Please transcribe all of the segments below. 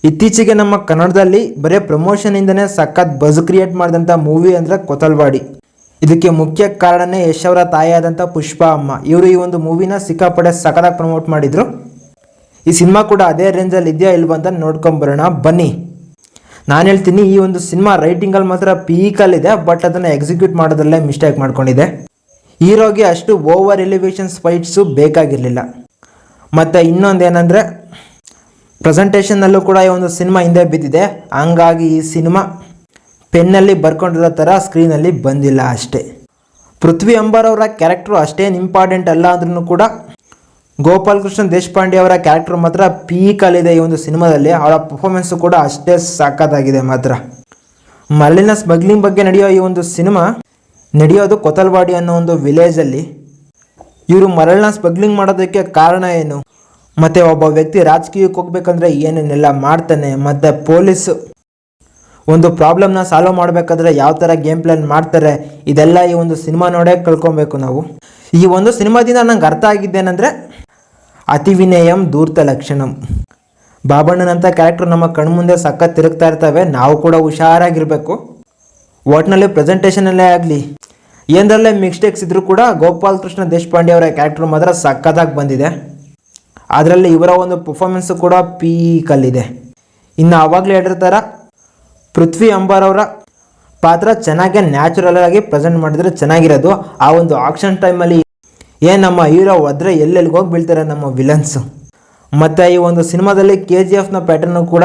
ಇತ್ತೀಚೆಗೆ ನಮ್ಮ ಕನ್ನಡದಲ್ಲಿ ಬರೀ ಪ್ರಮೋಷನಿಂದನೇ ಸಖತ್ ಬಜ್ ಕ್ರಿಯೇಟ್ ಮಾಡಿದಂಥ ಮೂವಿ ಅಂದರೆ ಕೊತಲ್ವಾಡಿ. ಇದಕ್ಕೆ ಮುಖ್ಯ ಕಾರಣನೇ ಯಶ್ ಅವರ ತಾಯಿಯಾದಂಥ ಪುಷ್ಪ ಅಮ್ಮ. ಇವರು ಈ ಒಂದು ಮೂವಿನ ಸಿಕ್ಕಾಪಟ್ಟೆ ಸಖತ್ತಾಗಿ ಪ್ರಮೋಟ್ ಮಾಡಿದರು. ಈ ಸಿನಿಮಾ ಕೂಡ ಅದೇ ರೇಂಜಲ್ಲಿ ಇದೆಯಾ ಇಲ್ವ ಅಂತ ನೋಡ್ಕೊಂಬರೋಣ ಬನ್ನಿ. ನಾನು ಹೇಳ್ತೀನಿ, ಈ ಒಂದು ಸಿನಿಮಾ ರೈಟಿಂಗಲ್ಲಿ ಮಾತ್ರ ಪೀಕಲ್ಲಿದೆ, ಬಟ್ ಅದನ್ನು ಎಕ್ಸಿಕ್ಯೂಟ್ ಮಾಡೋದ್ರಲ್ಲೇ ಮಿಸ್ಟೇಕ್ ಮಾಡ್ಕೊಂಡಿದೆ. ಹೀರೋಗೆ ಅಷ್ಟು ಓವರ್ ಎಲಿವೇಷನ್ಸ್ ಫೈಟ್ಸು ಬೇಕಾಗಿರಲಿಲ್ಲ. ಮತ್ತು ಇನ್ನೊಂದೇನೆಂದರೆ ಪ್ರೆಸೆಂಟೇಷನ್ನಲ್ಲೂ ಕೂಡ ಈ ಒಂದು ಸಿನಿಮಾ ಹಿಂದೆ ಬಿದ್ದಿದೆ. ಹಂಗಾಗಿ ಈ ಸಿನಿಮಾ ಪೆನ್ನಲ್ಲಿ ಬರ್ಕೊಂಡಿರೋ ಥರ ಸ್ಕ್ರೀನಲ್ಲಿ ಬಂದಿಲ್ಲ ಅಷ್ಟೇ. ಪೃಥ್ವಿ ಅಂಬರ್ ಅವರ ಕ್ಯಾರೆಕ್ಟ್ರು ಅಷ್ಟೇನು ಇಂಪಾರ್ಟೆಂಟ್ ಅಲ್ಲ ಅಂದ್ರೂ ಕೂಡ ಗೋಪಾಲ್ ಕೃಷ್ಣ ದೇಶಪಾಂಡೆ ಅವರ ಕ್ಯಾರೆಕ್ಟರ್ ಮಾತ್ರ ಪೀಕಲ್ಲಿದೆ ಈ ಒಂದು ಸಿನಿಮಾದಲ್ಲಿ. ಅವರ ಪರ್ಫಾರ್ಮೆನ್ಸು ಕೂಡ ಅಷ್ಟೇ ಸಖತ್ತಾಗಿದೆ ಮಾತ್ರ. ಮರಳಿನ ಸ್ಮಗ್ಲಿಂಗ್ ಬಗ್ಗೆ ನಡೆಯೋ ಈ ಒಂದು ಸಿನಿಮಾ ನಡೆಯೋದು ಕೊತಲ್ವಾಡಿ ಅನ್ನೋ ಒಂದು ವಿಲೇಜಲ್ಲಿ. ಇವರು ಮರಳನ್ನ ಸ್ಮಗ್ಲಿಂಗ್ ಮಾಡೋದಕ್ಕೆ ಕಾರಣ ಏನು, ಮತ್ತು ಒಬ್ಬ ವ್ಯಕ್ತಿ ರಾಜಕೀಯಕ್ಕೆ ಹೋಗ್ಬೇಕಂದ್ರೆ ಏನೇನೆಲ್ಲ ಮಾಡ್ತಾನೆ, ಮತ್ತು ಪೊಲೀಸು ಒಂದು ಪ್ರಾಬ್ಲಮ್ನ ಸಾಲ್ವ್ ಮಾಡಬೇಕಾದ್ರೆ ಯಾವ ಥರ ಗೇಮ್ ಪ್ಲ್ಯಾನ್ ಮಾಡ್ತಾರೆ, ಇದೆಲ್ಲ ಈ ಒಂದು ಸಿನಿಮಾ ನೋಡೇ ಕಳ್ಕೊಬೇಕು ನಾವು. ಈ ಒಂದು ಸಿನಿಮಾದಿಂದ ನಂಗೆ ಅರ್ಥ ಆಗಿದ್ದೇನೆಂದರೆ ಅತಿ ವಿನಯಂ ಧೂರ್ತ ಲಕ್ಷಣಂ. ಬಾಬಣ್ಣನಂಥ ಕ್ಯಾರೆಕ್ಟರ್ ನಮ್ಮ ಕಣ್ಮುಂದೆ ಸಖತ್ ತಿರುಗ್ತಾ ಇರ್ತವೆ. ನಾವು ಕೂಡ ಹುಷಾರಾಗಿರಬೇಕು. ಒಟ್ಟಿನಲ್ಲಿ ಪ್ರೆಸೆಂಟೇಷನಲ್ಲೇ ಆಗಲಿ ಏನರಲ್ಲೇ ಮಿಸ್ಟೇಕ್ಸ್ ಇದ್ದರೂ ಕೂಡ ಗೋಪಾಲ್ ಕೃಷ್ಣ ದೇಶಪಾಂಡೆ ಅವರ ಕ್ಯಾರೆಕ್ಟರ್ ಮಾತ್ರ ಸಖತ್ತಾಗಿ ಬಂದಿದೆ. ಅದರಲ್ಲಿ ಇವರ ಒಂದು ಪರ್ಫಾರ್ಮೆನ್ಸು ಕೂಡ ಪೀಕಲ್ಲಿದೆ. ಇನ್ನು ಆವಾಗಲೇ ಹೇಳಿರ್ತಾರ ಪೃಥ್ವಿ ಅಂಬರ್ ಅವರ ಪಾತ್ರ ಚೆನ್ನಾಗಿ ನ್ಯಾಚುರಲ್ ಆಗಿ ಪ್ರೆಸೆಂಟ್ ಮಾಡಿದ್ರೆ ಚೆನ್ನಾಗಿರೋದು. ಆ ಒಂದು ಆಕ್ಷನ್ ಟೈಮಲ್ಲಿ ನಮ್ಮ ಹೀರೋ ಹೋದರೆ ಎಲ್ಲೆಲ್ಲಿಗೆ ಹೋಗಿ ಬೀಳ್ತಾರೆ ನಮ್ಮ ವಿಲನ್ಸು. ಮತ್ತು ಈ ಒಂದು ಸಿನಿಮಾದಲ್ಲಿ KGFನ ಪ್ಯಾಟರ್ನು ಕೂಡ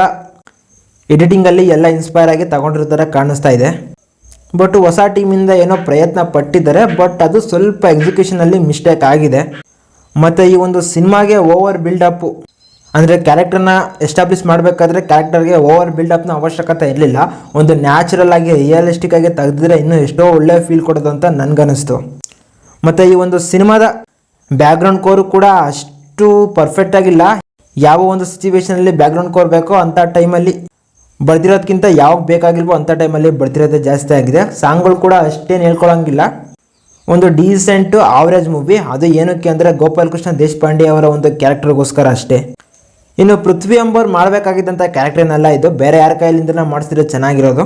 ಎಡಿಟಿಂಗಲ್ಲಿ ಎಲ್ಲ ಇನ್ಸ್ಪೈರ್ ಆಗಿ ತಗೊಂಡಿರ್ತಾರೆ ಕಾಣಿಸ್ತಾ ಇದೆ. ಬಟ್ ಹೊಸ ಟೀಮಿಂದ ಏನೋ ಪ್ರಯತ್ನ ಪಟ್ಟಿದ್ದಾರೆ, ಬಟ್ ಅದು ಸ್ವಲ್ಪ ಎಕ್ಸಿಕ್ಯೂಷನಲ್ಲಿ ಮಿಸ್ಟೇಕ್ ಆಗಿದೆ. ಮತ್ತು ಈ ಒಂದು ಸಿನಿಮಾಗೆ ಓವರ್ ಬಿಲ್ಡಪ್ಪು ಅಂದರೆ ಕ್ಯಾರೆಕ್ಟರ್ನ ಎಸ್ಟಾಬ್ಲಿಷ್ ಮಾಡಬೇಕಾದ್ರೆ ಕ್ಯಾರೆಕ್ಟರ್ಗೆ ಓವರ್ ಬಿಲ್ಡಪ್ನ ಅವಶ್ಯಕತೆ ಇರಲಿಲ್ಲ. ಒಂದು ನ್ಯಾಚುರಲ್ ಆಗಿ ರಿಯಲಿಸ್ಟಿಕ್ ಆಗಿ ತೆಗೆದಿದ್ರೆ ಇನ್ನೂ ಎಷ್ಟೋ ಒಳ್ಳೆ ಫೀಲ್ ಕೊಡೋದು ಅಂತ ನನಗನ್ನಿಸ್ತು. ಮತ್ತು ಈ ಒಂದು ಸಿನಿಮಾದ ಬ್ಯಾಕ್ಗ್ರೌಂಡ್ ಕೋರು ಕೂಡ ಅಷ್ಟು ಪರ್ಫೆಕ್ಟಾಗಿಲ್ಲ. ಯಾವ ಒಂದು ಸಿಚುವೇಷನಲ್ಲಿ ಬ್ಯಾಕ್ಗ್ರೌಂಡ್ ಕೋರ್ ಬೇಕೋ ಅಂಥ ಟೈಮಲ್ಲಿ ಬರ್ದಿರೋದಕ್ಕಿಂತ ಯಾವಾಗ ಬೇಕಾಗಿಲ್ವೋ ಅಂಥ ಟೈಮಲ್ಲಿ ಬರ್ದಿರೋದೇ ಜಾಸ್ತಿ ಆಗಿದೆ. ಸಾಂಗ್ಗಳು ಕೂಡ ಅಷ್ಟೇನು ಹೇಳ್ಕೊಳಂಗಿಲ್ಲ. ಒಂದು ಡೀಸೆಂಟು ಆವ್ರೇಜ್ ಮೂವಿ. ಅದು ಏನಕ್ಕೆ ಅಂದರೆ ಗೋಪಾಲ್ ಕೃಷ್ಣ ದೇಶಪಾಂಡೆ ಅವರ ಒಂದು ಕ್ಯಾರೆಕ್ಟರ್ಗೋಸ್ಕರ ಅಷ್ಟೇ. ಇನ್ನು ಪೃಥ್ವಿ ಅಂಬರ್ ಮಾಡಬೇಕಾಗಿದ್ದಂಥ ಕ್ಯಾರೆಕ್ಟರ್ನೆಲ್ಲ ಇದು ಬೇರೆ ಯಾರ ಕೈಲಿಂದ ಮಾಡಿಸಿದ್ರೆ ಚೆನ್ನಾಗಿರೋದು.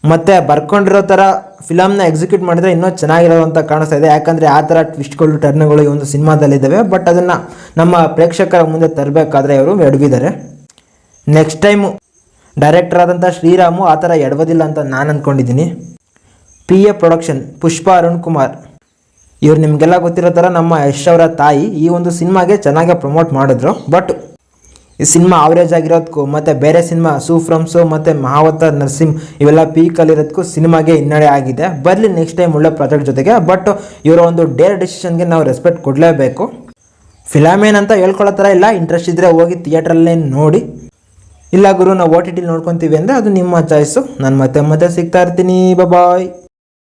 ಮತ್ತು ಬರ್ಕೊಂಡಿರೋ ಥರ ಫಿಲಮ್ನ ಎಕ್ಸಿಕ್ಯೂಟ್ ಮಾಡಿದರೆ ಇನ್ನೂ ಚೆನ್ನಾಗಿರೋದು ಅಂತ ಕಾಣಿಸ್ತಾ ಇದೆ. ಯಾಕಂದರೆ ಆ ಥರ ಟ್ವಿಸ್ಟ್ಗಳು ಟರ್ನ್ಗಳು ಈ ಒಂದು ಸಿನಿಮಾದಲ್ಲಿದ್ದಾವೆ. ಬಟ್ ಅದನ್ನು ನಮ್ಮ ಪ್ರೇಕ್ಷಕರ ಮುಂದೆ ತರಬೇಕಾದ್ರೆ ಇವರು ಎಡವಿದ್ದಾರೆ. ನೆಕ್ಸ್ಟ್ ಟೈಮು ಡೈರೆಕ್ಟರ್ ಆದಂಥ ಶ್ರೀರಾಮು ಆ ಥರ ಎಡವೋದಿಲ್ಲ ಅಂತ ನಾನು ಅಂದ್ಕೊಂಡಿದ್ದೀನಿ. PA ಪ್ರೊಡಕ್ಷನ್, ಪುಷ್ಪ ಅರುಣ್ ಕುಮಾರ್ ಇವ್ರು ನಿಮಗೆಲ್ಲ ಗೊತ್ತಿರೋ ಥರ ನಮ್ಮ ಯಶ್ ಅವರ ತಾಯಿ. ಈ ಒಂದು ಸಿನಿಮಾಗೆ ಚೆನ್ನಾಗಿ ಪ್ರಮೋಟ್ ಮಾಡಿದ್ರು. ಬಟ್ ಈ ಸಿನಿಮಾ ಆವ್ರೇಜ್ ಆಗಿರೋದಕ್ಕೂ ಮತ್ತು ಬೇರೆ ಸಿನಿಮಾ ಸೂಫ್ರಮ್ಸು ಮತ್ತು ಮಹಾವತಾರ್ ನರಸಿಂಹ ಇವೆಲ್ಲ ಪೀಕಲ್ಲಿರೋದಕ್ಕೂ ಸಿನಿಮಾಗೆ ಹಿನ್ನಡೆ ಆಗಿದೆ. ಬರಲಿ ನೆಕ್ಸ್ಟ್ ಟೈಮ್ ಒಳ್ಳೆ ಪ್ರಾಜೆಕ್ಟ್ ಜೊತೆಗೆ. ಬಟ್ ಇವರ ಒಂದು ಡೇರ್ ಡಿಸಿಷನ್ಗೆ ನಾವು ರೆಸ್ಪೆಕ್ಟ್ ಕೊಡಲೇಬೇಕು. ಫಿಲಮ್ ಏನಂತ ಹೇಳ್ಕೊಳ್ಳೋ ಥರ ಇಲ್ಲ. ಇಂಟ್ರೆಸ್ಟ್ ಇದ್ದರೆ ಹೋಗಿ ಥಿಯೇಟ್ರಲ್ಲೇ ನೋಡಿ, ಇಲ್ಲ ಗುರು ನಾವು OTT ನೋಡ್ಕೊತೀವಿ ಅಂದರೆ ಅದು ನಿಮ್ಮ ಚಾಯ್ಸು. ನಾನು ಮತ್ತೆ ಸಿಗ್ತಾ ಇರ್ತೀನಿ. ಬಾಯ್.